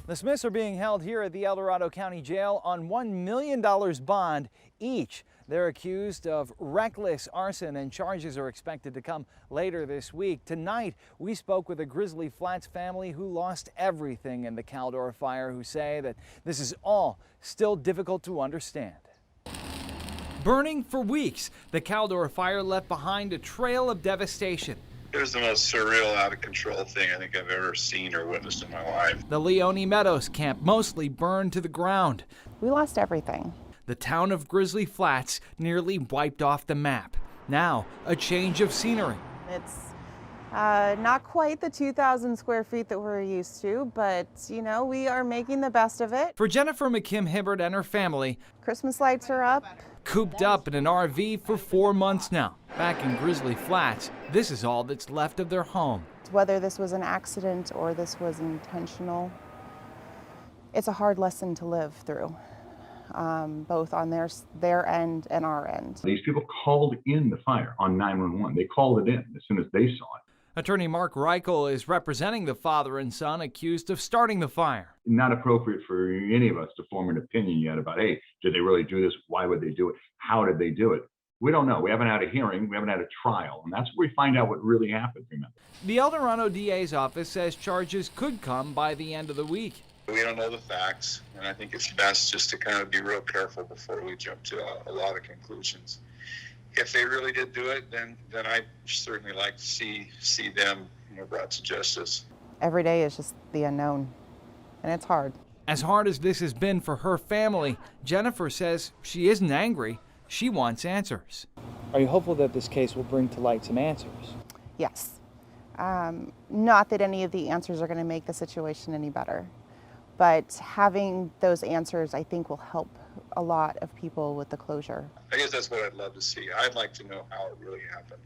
The Smiths are being held here at the Dorado County Jail on $1 million bond each. They're accused of reckless arson and charges are expected to come later this week. Tonight, we spoke with a Grizzly Flats family who lost everything in the Caldor Fire, who say that this is all still difficult to understand. Burning for weeks, the Caldor Fire left behind a trail of devastation. It was the most surreal, out of control thing I think I've ever seen or witnessed in my life. The Leone Meadows camp mostly burned to the ground. We lost everything. The town of Grizzly Flats nearly wiped off the map. Now, a change of scenery. It's not quite the 2,000 square feet that we're used to, but, you know, we are making the best of it. For Jennifer McKim Hibbert and her family, Christmas lights are up. Cooped up in an RV for 4 months now. Back in Grizzly Flats, this is all that's left of their home. Whether this was an accident or this was intentional, it's a hard lesson to live through, both on their end and our end. These people called in the fire on 911. They called it in as soon as they saw it. Attorney Mark Reichel is representing the father and son accused of starting the fire. Not appropriate for any of us to form an opinion yet about, hey, did they really do this? Why would they do it? How did they do it? We don't know. We haven't had a hearing. We haven't had a trial. And that's where we find out what really happened, remember. The El Dorado DA's office says charges could come by the end of the week. We don't know the facts, and I think it's best just to kind of be real careful before we jump to a lot of conclusions. If they really did do it, then I'd certainly like to see them, brought to justice. Every day is just the unknown, and it's hard. As hard as this has been for her family, Jennifer says she isn't angry. She wants answers. Are you hopeful that this case will bring to light some answers? Yes. Not that any of the answers are going to make the situation any better, but having those answers, I think, will help a lot of people with the closure. I guess that's what I'd love to see. I'd like to know how it really happened.